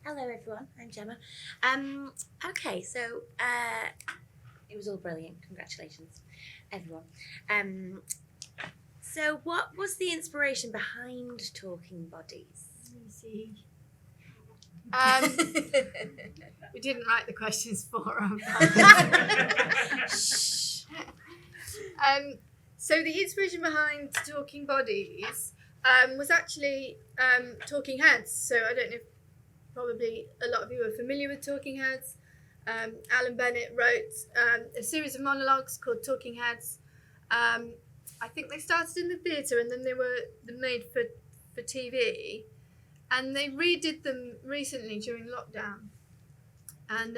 Hello everyone, I'm Gemma. Okay, so it was all brilliant. Congratulations, everyone. So what was the inspiration behind Talking Bodies? Let me see. We didn't write the questions for them. Shh. So the inspiration behind Talking Bodies was actually Talking Heads. So I don't know if probably a lot of you are familiar with Talking Heads. Alan Bennett wrote a series of monologues called Talking Heads. I think they started in the theatre and then they were made for TV. And they redid them recently during lockdown. And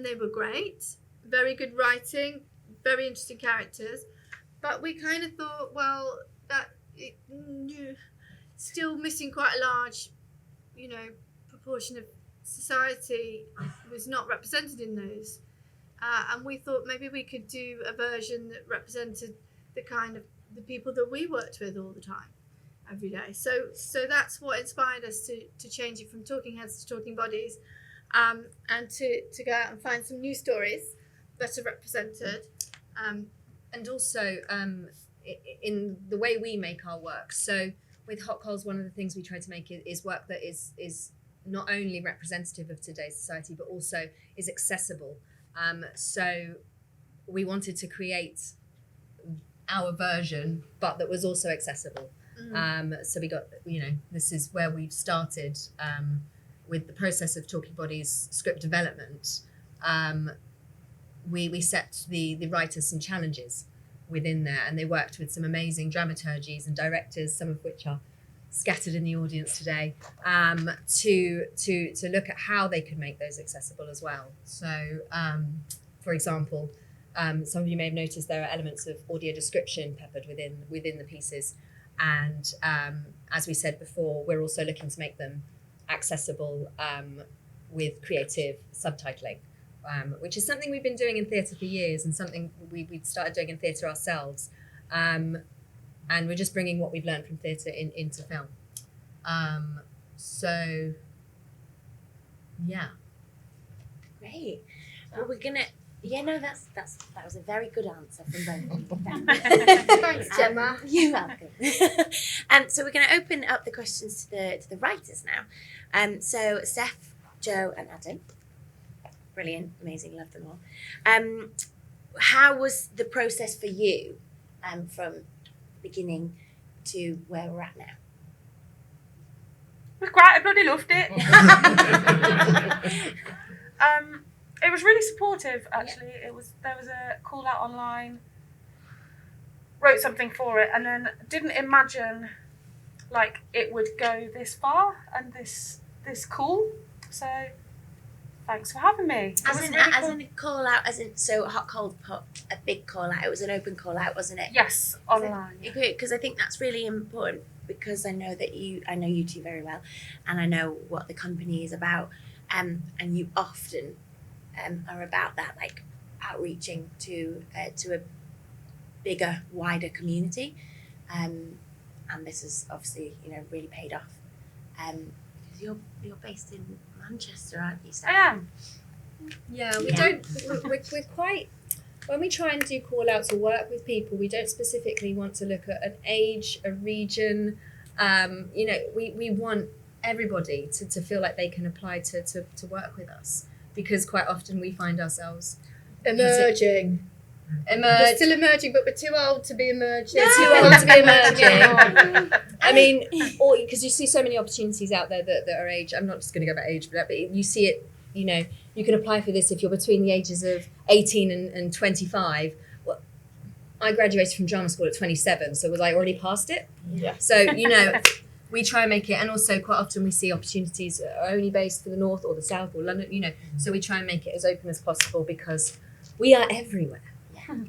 they were great. Very good writing, very interesting characters. But we kind of thought, well, that still missing quite a large, proportion of society was not represented in those. And we thought maybe we could do a version that represented the people that we worked with all the time, every day. So that's what inspired us to change it from Talking Heads to Talking Bodies, and to go out and find some new stories that are represented. And also in the way we make our work. So with Hot Coals, one of the things we try to make is work that is not only representative of today's society, but also is accessible. So we wanted to create our version, but that was also accessible. So we got, this is where we've started with the process of Talking Bodies script development. We set the writers some challenges within there, and they worked with some amazing dramaturgies and directors, some of which are scattered in the audience today, to look at how they could make those accessible as well. So, for example, some of you may have noticed there are elements of audio description peppered within the pieces, and as we said before, we're also looking to make them accessible with creative subtitling. Which is something we've been doing in theatre for years, and something we started doing in theatre ourselves. And we're just bringing what we've learned from theatre into film. So, yeah. Great. Well, we're gonna. Yeah, no, that was a very good answer from both of you. Thanks, Gemma. You're welcome. So we're going to open up the questions to the writers now. So Steph, Joe, and Adam. Brilliant, amazing, love them all. How was the process for you from beginning to where we're at now? It was great, I bloody loved it. It was really supportive, actually. There was a call out online, wrote something for it, and then didn't imagine like it would go this far and this cool. So thanks for having me. As in a call out, so Hot Cold put a big call out. It was an open call out, wasn't it? Yes, online. Because I think that's really important, because I know you two very well, and I know what the company is about, and you often are about that, like outreaching to a bigger, wider community, and this is obviously really paid off. Because you're based in Manchester, aren't you, Steph? I am. Yeah, we're quite, when we try and do call outs or work with people, we don't specifically want to look at an age, a region. We want everybody to feel like they can apply to work with us, because quite often we find ourselves Emerging. We're still emerging, but we're too old to be emerging. We're too old to be emerging. I mean, or because you see so many opportunities out there that are age. I'm not just going to go about age, but you see it. You can apply for this if you're between the ages of 18 and 25. Well, I graduated from drama school at 27, so was I already past it? Yeah. So we try and make it, and also quite often we see opportunities are only based for the north or the south or London. So we try and make it as open as possible, because we are everywhere.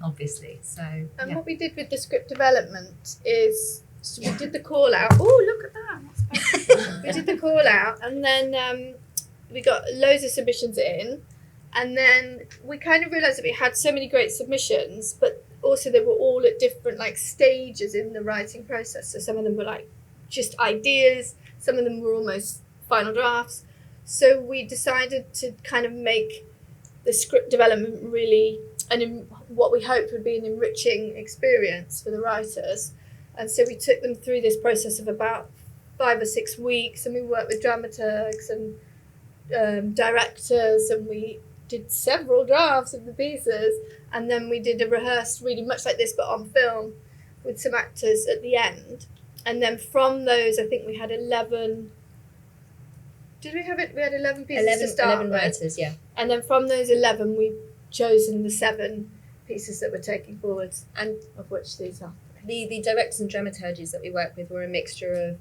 Obviously, so. And what we did with the script development is we did the call out. Oh, look at that! We did the call out, and then we got loads of submissions in, and then we kind of realised that we had so many great submissions, but also they were all at different stages in the writing process. So some of them were just ideas, some of them were almost final drafts. So we decided to kind of make the script development really what we hoped would be an enriching experience for the writers. And so we took them through this process of about 5 or 6 weeks, and we worked with dramaturgs and directors, and we did several drafts of the pieces, and then we did a rehearsed reading, much like this but on film, with some actors at the end. And then from those, I think we had 11. Did we have it? We had 11 pieces to start 11 with. writers, yeah. And then from those 11, we've chosen the 7 pieces that we're taking forward, and of which these are. The directors and dramaturges that we work with were a mixture of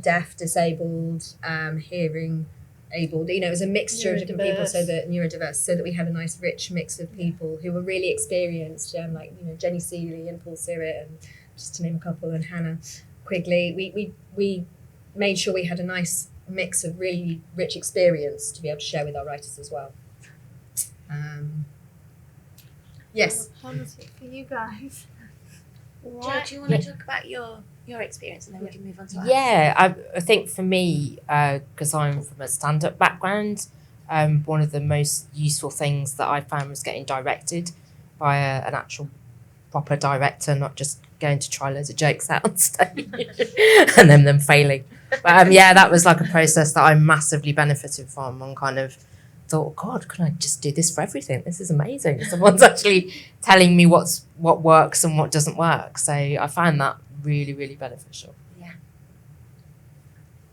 deaf, disabled, hearing abled. You know, it was a mixture of different people, so that neurodiverse, so that we had a nice rich mix of people who were really experienced, like Jenny Seeley and Paul Sirrett, and just to name a couple, and Hannah Quigley. We made sure we had a nice mix of really rich experience to be able to share with our writers as well. Yes. How was it for you guys? Jo, do you want to talk about your experience, and then we can move on to ours? Yeah, I think for me, because I'm from a stand-up background, one of the most useful things that I found was getting directed by an actual proper director, not just going to try loads of jokes out on stage and then them failing. But yeah, that was like a process that I massively benefited from, and kind of thought, God, can I just do this for everything? This is amazing. Someone's actually telling me what works and what doesn't work. So I found that really, really beneficial.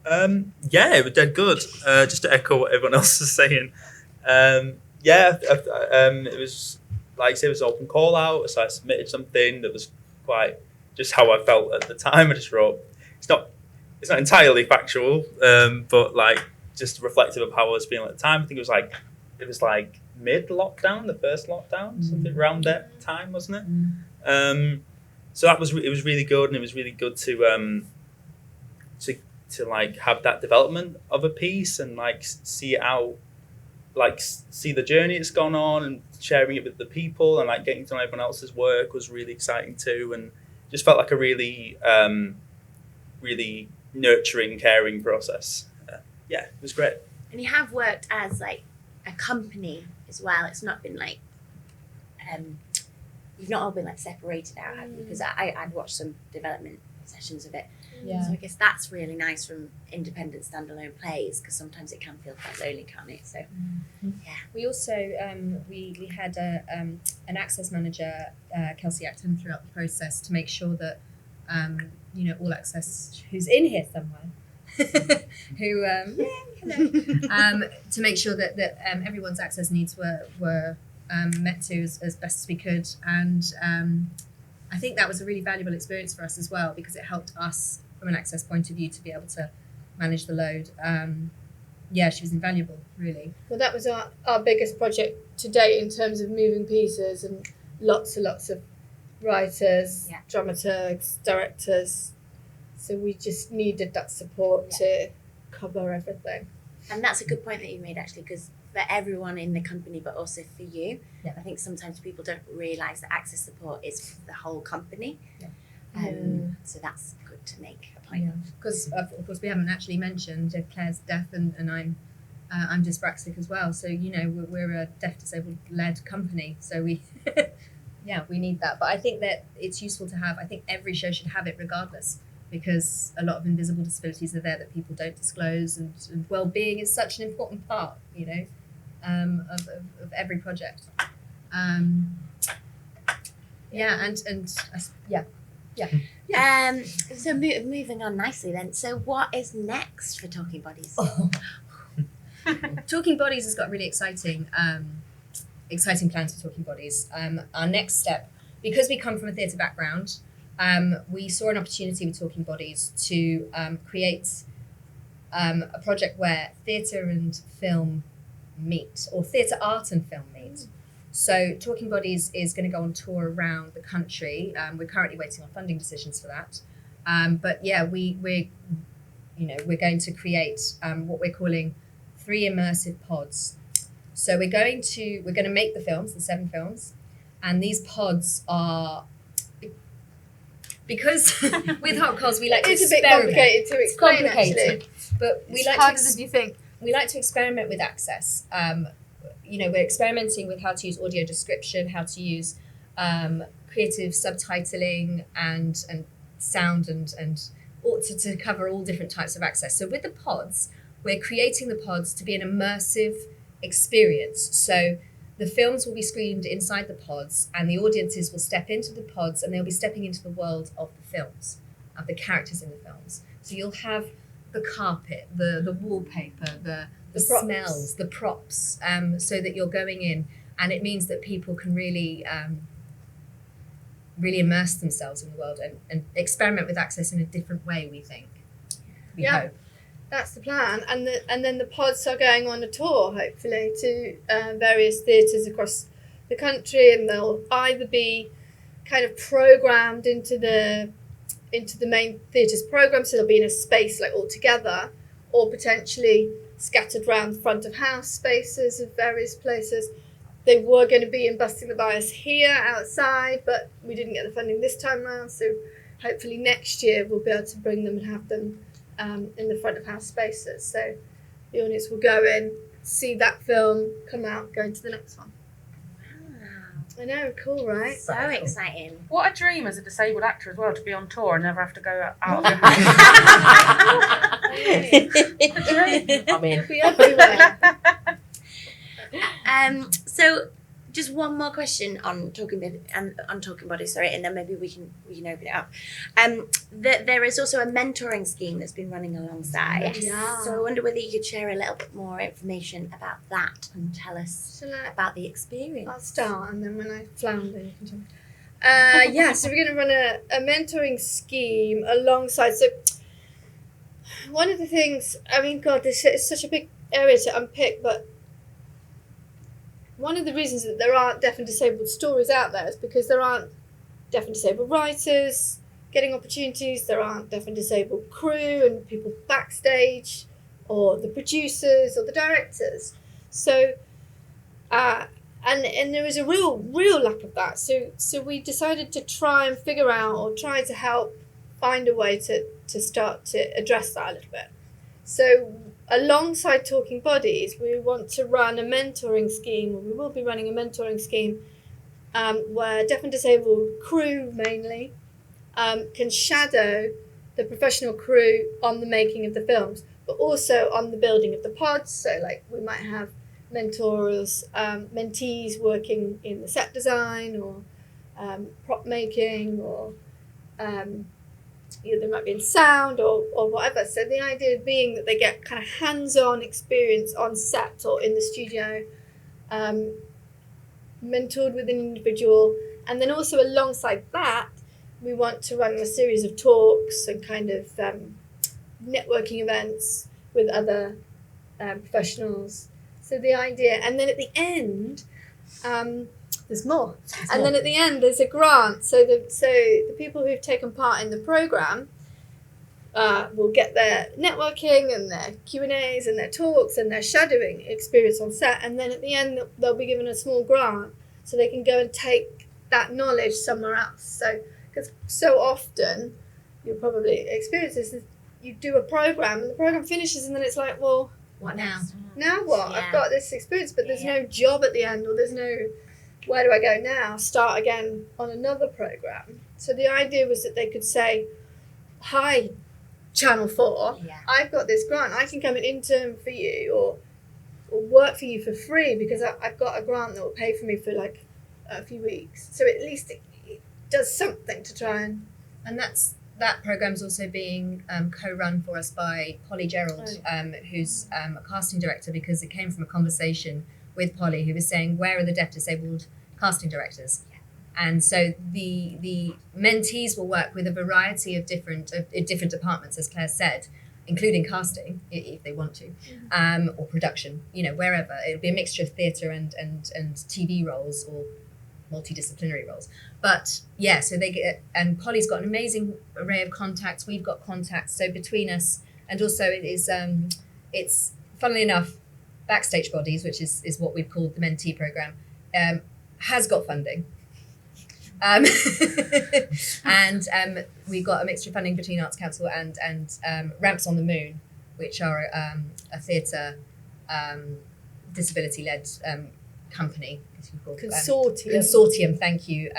Yeah, it was dead good. Just to echo what everyone else is saying. It was, like I say, it was open call out. So I submitted something that was quite just how I felt at the time. I just wrote, it's not entirely factual, but like just reflective of how I was feeling at the time. I think it was like mid-lockdown, the first lockdown, something around that time, wasn't it? So it was really good, and it was really good to like have that development of a piece and like see it out, like see the journey it's gone on, and sharing it with the people, and like getting to know everyone else's work was really exciting too, and just felt like a really really nurturing, caring process. Yeah, it was great. And you have worked as like a company as well. It's not been like you've not all been like separated out, have you? Because I'd watched some development sessions of it. Yeah. So I guess that's really nice from independent standalone plays, because sometimes it can feel quite lonely, can't it? So yeah. We also we had an access manager, Kelsey Acton, throughout the process to make sure that all access, who's in here somewhere, to make sure that everyone's access needs were met to as best as we could, and I think that was a really valuable experience for us as well, because it helped us from an access point of view to be able to manage the load. She was invaluable, really. Well, that was our biggest project to date in terms of moving pieces, and lots of writers, dramaturgs, directors. So we just needed that support to cover everything. And that's a good point that you made, actually, because for everyone in the company, but also for you, I think sometimes people don't realise that access support is for the whole company. So that's good to make a point of. Because of course we haven't actually mentioned Claire's deaf, and I'm dyspraxic as well. So we're a deaf disabled led company. So we we need that. But I think that it's useful to have. I think every show should have it regardless, because a lot of invisible disabilities are there that people don't disclose, and well-being is such an important part, of every project. So moving on nicely then. So what is next for Talking Bodies? Talking Bodies has got really exciting plans for Talking Bodies. Our next step, because we come from a theatre background, we saw an opportunity with Talking Bodies to create a project where theatre and film meet, or theatre, art and film meet. So Talking Bodies is going to go on tour around the country. We're currently waiting on funding decisions for that. We're going to create what we're calling 3 immersive pods. So we're going to make the films, the 7 films, and these pods are because with hot coals we like to It's a bit experiment. complicated to explain, complicated. actually. But we It's like harder to than you think. we like to experiment with access. We're experimenting with how to use audio description, how to use creative subtitling and sound and to cover all different types of access. So with the pods, we're creating the pods to be an immersive experience. So the films will be screened inside the pods, and the audiences will step into the pods, and they'll be stepping into the world of the films, of the characters in the films. So you'll have the carpet, the wallpaper, the props. smells, the props, so that you're going in, and it means that people can really really immerse themselves in the world and experiment with access in a different way, we think. We hope. That's the plan, and then the pods are going on a tour, hopefully, to various theatres across the country, and they'll either be kind of programmed into the main theatre's programme, so they'll be in a space like all together, or potentially scattered around front of house spaces of various places. They were going to be in Busting the Bias here outside, but we didn't get the funding this time around, so hopefully next year we'll be able to bring them and have them in the front of house spaces. So the audience will go in, see that film, come out, go into the next one. Wow. I know, cool, right? So exciting. What a dream as a disabled actor as well, to be on tour and never have to go out of your I mean, We'll be everywhere. So just one more question on talking body, sorry, and then maybe we can open it up. There is also a mentoring scheme that's been running alongside. Yes. Yeah. So I wonder whether you could share a little bit more information about that and tell us Shall I? about the experience. I'll start, and then when I flounder, you can jump. So we're going to run a mentoring scheme alongside. So one of the things, I mean, God, this is such a big area to unpick, but one of the reasons that there aren't deaf and disabled stories out there is because there aren't deaf and disabled writers getting opportunities, there aren't deaf and disabled crew and people backstage, or the producers or the directors. So, and there is a real lack of that. So we decided to try and figure out, or try to help find a way to start to address that a little bit. So alongside Talking Bodies, we want to run a mentoring scheme, or we will be running a mentoring scheme where deaf and disabled crew mainly can shadow the professional crew on the making of the films, but also on the building of the pods. So like we might have mentors, mentees working in the set design or prop making, or they might be in sound or whatever. So the idea being that they get kind of hands-on experience on set or in the studio, mentored with an individual. And then also alongside that, we want to run a series of talks and kind of networking events with other professionals. So the idea, and then at the end, there's more. And then at the end, there's a grant. So the people who've taken part in the program will get their networking and their Q&As and their talks and their shadowing experience on set. And then at the end, they'll be given a small grant so they can go and take that knowledge somewhere else. So, because so often you'll probably experience this, is you do a program and the program finishes and then it's like, well, What now? now what? Yeah. I've got this experience, but there's no job at the end, or there's no, where do I go now? Start again on another program. So the idea was that they could say, hi, Channel 4, Yeah. I've got this grant. I can come and intern for you or work for you for free because I've got a grant that will pay for me for like a few weeks. So at least it does something to try and That program's also being co-run for us by Polly Gerald, who's a casting director, because it came from a conversation with Polly, who was saying, where are the deaf disabled casting directors? Yeah. And so the mentees will work with a variety of different departments, as Claire said, including casting, if they want to, or production, wherever. It'll be a mixture of theatre and TV roles or multidisciplinary roles. But yeah, so they get, and Polly's got an amazing array of contacts. We've got contacts. So between us, and also it is, it's funnily enough, Backstage Bodies, which is what we've called the mentee program, has got funding. And we got a mixture of funding between Arts Council and Ramps on the Moon, which are a theatre disability-led company. As you call, consortium, thank you.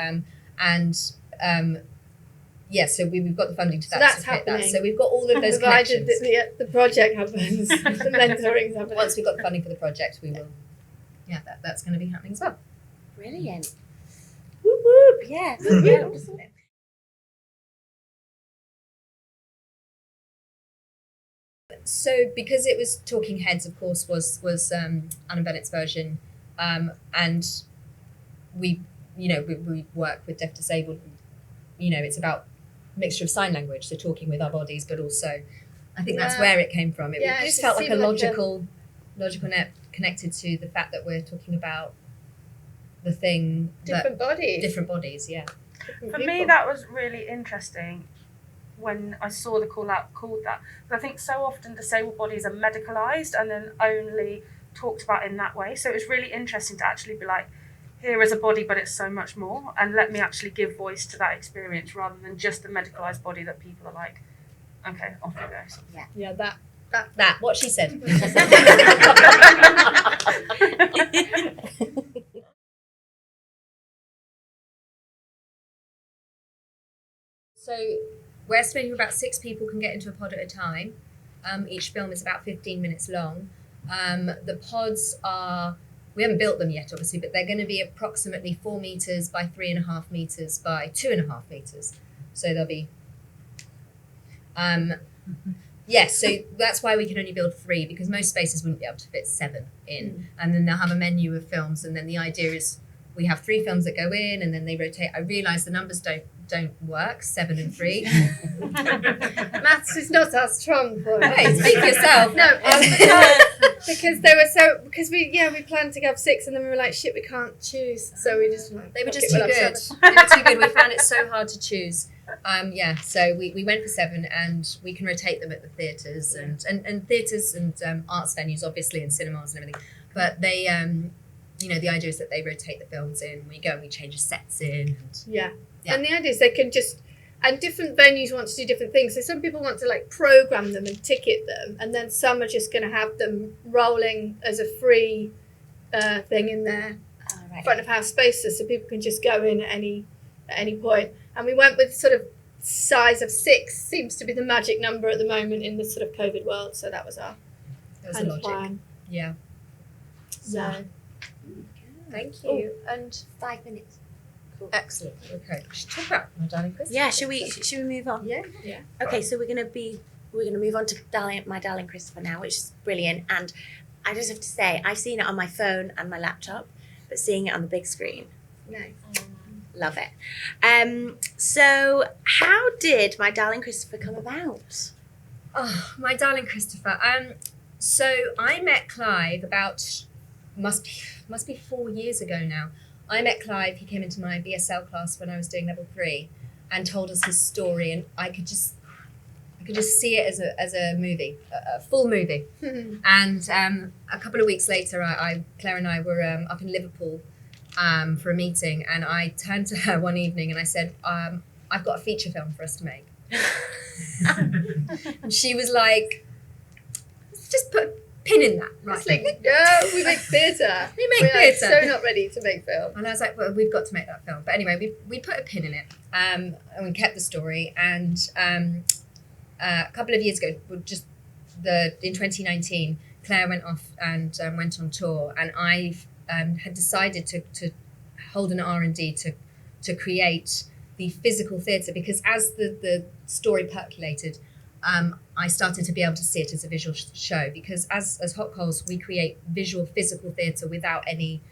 So we've got the funding to So that. that's to hit that. happening. So we've got all of those Provided connections. that the project happens, the mentoring's happening. Once we've got the funding for the project, we will. Yeah, that's going to be happening as well. Brilliant. Whoop whoop. Yeah. Yeah. Isn't it? So because it was Talking Heads, of course, was Alan Bennett's version, and we work with deaf disabled. It's about mixture of sign language, so talking with our bodies, but also I think that's where it came from. It just felt like a logical net connected to the fact that we're talking about the thing Different bodies. different bodies, yeah. For me, that was really interesting when I saw the call out called that. But I think so often disabled bodies are medicalised and then only talked about in that way. So it was really interesting to actually be like, here is a body, but it's so much more, and let me actually give voice to that experience rather than just the medicalised body that people are like, okay, off it goes. Yeah, that. What she said. So we're estimating about 6 people can get into a pod at a time. Each film is about 15 minutes long. The pods are, we haven't built them yet, obviously, but they're going to be approximately 4 meters by 3.5 meters by 2.5 meters. So they'll be, yes, so that's why we can only build 3, because most spaces wouldn't be able to fit 7 in. And then they'll have a menu of films, and then the idea is we have 3 films that go in, and then they rotate. I realise the numbers don't work, 7 and 3. Maths is not our strong point. Hey, speak for yourself. No, because we planned to have 6, and then we were like, shit, we can't choose, so we just They were just we'll too have good. 7. They were too good. We found it so hard to choose. So we went for 7, and we can rotate them at the theatres and theatres and arts venues, obviously, and cinemas and everything. But they, the idea is that they rotate the films in. We go and we change the sets in. Yeah. Yeah. And the idea is they can just, and different venues want to do different things. So some people want to like program them and ticket them, and then some are just going to have them rolling as a free thing in their front of house spaces, so people can just go in at any point. And we went with sort of size of 6 seems to be the magic number at the moment in this sort of COVID world. So that was our kind of plan. Yeah. So Thank you. And 5 minutes. Cool. Excellent. Okay. We should talk about my darling Christopher. Yeah, should we move on? Yeah. Okay, so we're gonna move on to my darling Christopher now, which is brilliant. And I just have to say, I've seen it on my phone and my laptop, but seeing it on the big screen, nice. love it. So how did my darling Christopher come about? Oh, my darling Christopher. So I met Clive about must be 4 years ago now. I met Clive. He came into my BSL class when I was doing level 3, and told us his story, and I could just see it as a movie, a full movie. And a couple of weeks later, Claire and I were up in Liverpool for a meeting, and I turned to her one evening and I said, I've got a feature film for us to make. And she was like, just put a pin in that. Right. It's like, no, we make theatre. We make We're theatre. so not ready to make film. And I was like, well, we've got to make that film. But anyway, we put a pin in it, and we kept the story. And a couple of years ago, in 2019, Claire went off and went on tour, and I had decided to hold an R&D to create the physical theatre, because as the story percolated, I started to be able to see it as a visual show, because as Hot Coals, we create visual physical theatre without any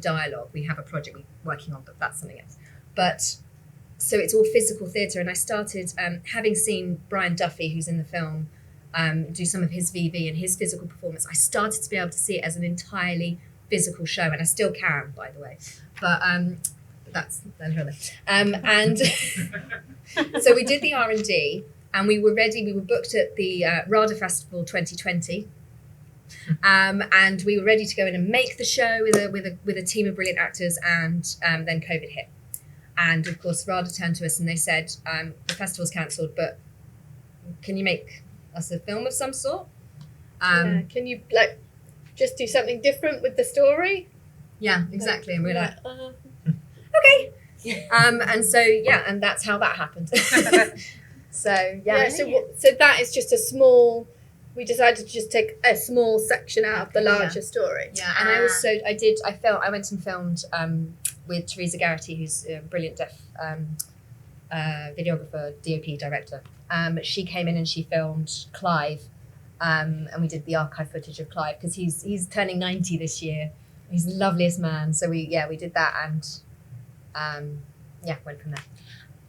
dialogue. We have a project we're working on, but that's something else. But so it's all physical theatre, and I started, having seen Brian Duffy, who's in the film, do some of his VV and his physical performance, I started to be able to see it as an entirely physical show, and I still can, by the way. But that's another. And so we did the R&D, and we were ready. We were booked at the RADA Festival 2020, And we were ready to go in and make the show with a team of brilliant actors, and then COVID hit. And of course, RADA turned to us and they said, the festival's cancelled, but can you make us a film of some sort? Can you just do something different with the story? Yeah, exactly. And we're like, okay. and so and that's how that happened. So so that is just a small. We decided to just take a small section out of the larger story. Yeah, and I went and filmed with Teresa Garrity, who's a brilliant deaf videographer, DOP director. She came in and she filmed Clive, and we did the archive footage of Clive because he's turning 90 this year. He's the loveliest man. So we did that and went from there.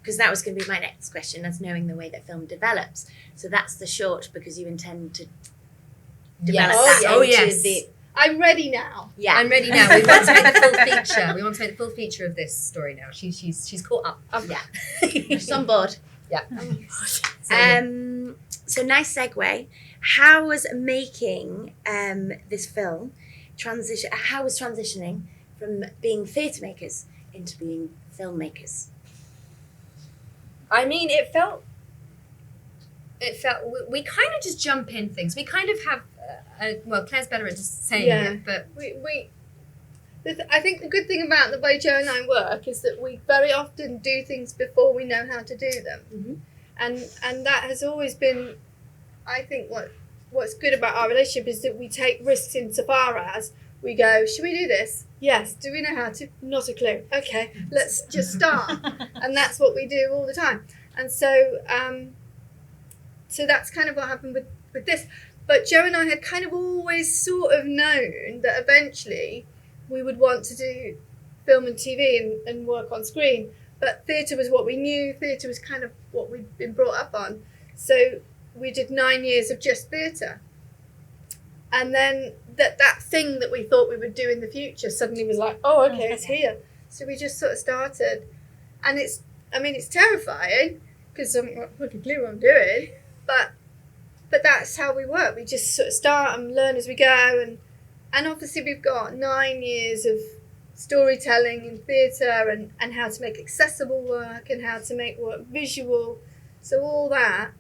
Because that was going to be my next question, as knowing the way that film develops. So that's the short, because you intend to develop that into the... I'm ready now. Yeah. I'm ready now. We want to make the full feature. We want to make the full feature of this story now. She's caught up. Yeah. She's on board. Yeah. So nice segue. How was making this film how was transitioning from being theatre makers into being filmmakers? I mean, it felt we kind of just jump in things. We kind of have Claire's better at just saying it, but I think the good thing about the way Jo and I work is that we very often do things before we know how to do them, and that has always been, I think, what's good about our relationship is that we take risks insofar as we go, should we do this? Yes. Do we know how to? Not a clue. Okay, let's just start. And that's what we do all the time. And so so that's kind of what happened with this. But Jo and I had kind of always sort of known that eventually we would want to do film and TV and work on screen. But theatre was what we knew. Theatre was kind of what we'd been brought up on. So we did 9 years of just theatre. And then that thing that we thought we would do in the future suddenly was like, oh, okay, it's here. So we just sort of started. And it's terrifying because I haven't got a clue what I'm doing. But that's how we work. We just sort of start and learn as we go. And obviously we've got 9 years of storytelling in theatre and how to make accessible work and how to make work visual. So all that.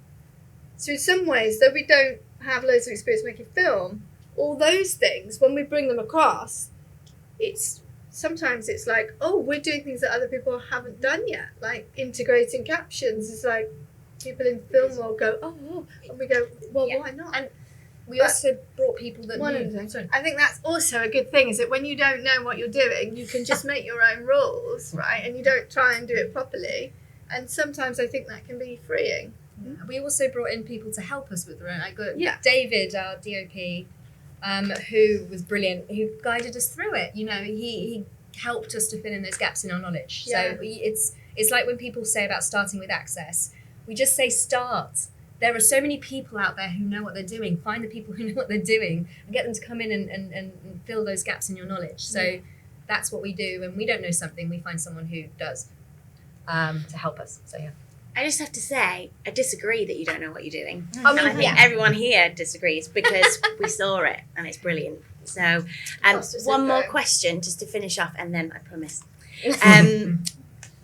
So in some ways, though we don't have loads of experience making film, all those things, when we bring them across, sometimes it's like, oh, we're doing things that other people haven't done yet, like integrating captions. It's like people in film will go, oh, and we go, well, why not? And we also brought people that knew. I think that's also a good thing, is that when you don't know what you're doing, you can just make your own rules, right? And you don't try and do it properly. And sometimes I think that can be freeing. Yeah. We also brought in people to help us with the run. I got David, our DOP, who was brilliant, who guided us through it. You know, he helped us to fill in those gaps in our knowledge. Yeah. So it's like when people say about starting with access, we just say start. There are so many people out there who know what they're doing. Find the people who know what they're doing and get them to come in and fill those gaps in your knowledge. So that's what we do. When we don't know something, we find someone who does to help us. So yeah. I just have to say, I disagree that you don't know what you're doing. I mean, and I think everyone here disagrees because we saw it and it's brilliant. So one more question just to finish off, and then I promise.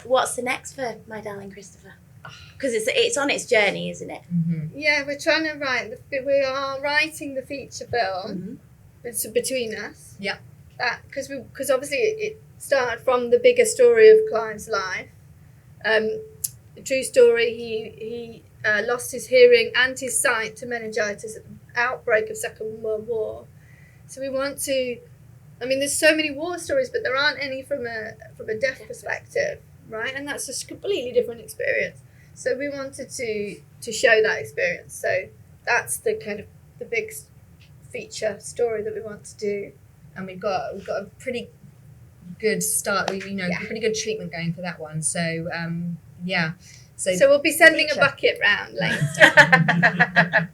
What's the next for My Darling Christopher? Because it's on its journey, isn't it? Mm-hmm. Yeah, we're trying to we are writing the feature film. It's between us. Yeah. Because obviously it started from the bigger story of Clive's life. A true story. He lost his hearing and his sight to meningitis at the outbreak of Second World War. So we want to. I mean, there's so many war stories, but there aren't any from a deaf perspective, right? And that's a completely different experience. So we wanted to show that experience. So that's the kind of the big feature story that we want to do. And we've got a pretty good start. Pretty good treatment going for that one. So So we'll be sending a bucket round later.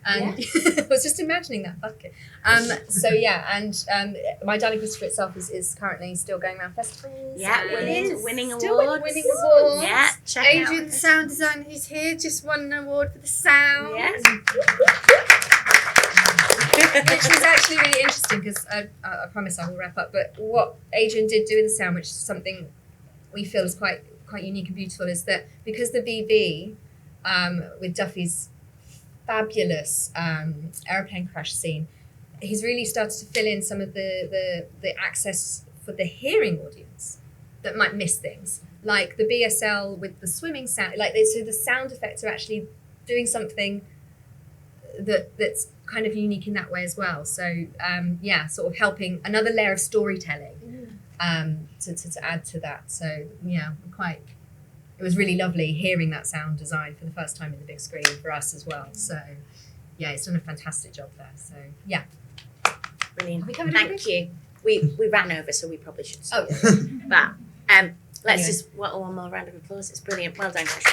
And I was just imagining that bucket. My Darling Christopher itself is currently still going around festivals. Yeah, winning awards. Winning awards. Yeah, check Adrian, out. the sound designer, who's here, just won an award for the sound. Yes. Which was actually really interesting because I promise I will wrap up. But what Adrian did do in the sound, which is something we feel is quite unique and beautiful, is that because the BB with Duffy's fabulous aeroplane crash scene, he's really started to fill in some of the access for the hearing audience that might miss things, like the BSL with the swimming sound. So the sound effects are actually doing something that's kind of unique in that way as well. So sort of helping another layer of storytelling to add to that. So it was really lovely hearing that sound design for the first time in the big screen for us as well. So it's done a fantastic job there. So Brilliant. Have we covered Thank everything? you. We ran over, so we probably should stop. But let's just one more round of applause. It's brilliant. Well done, guys.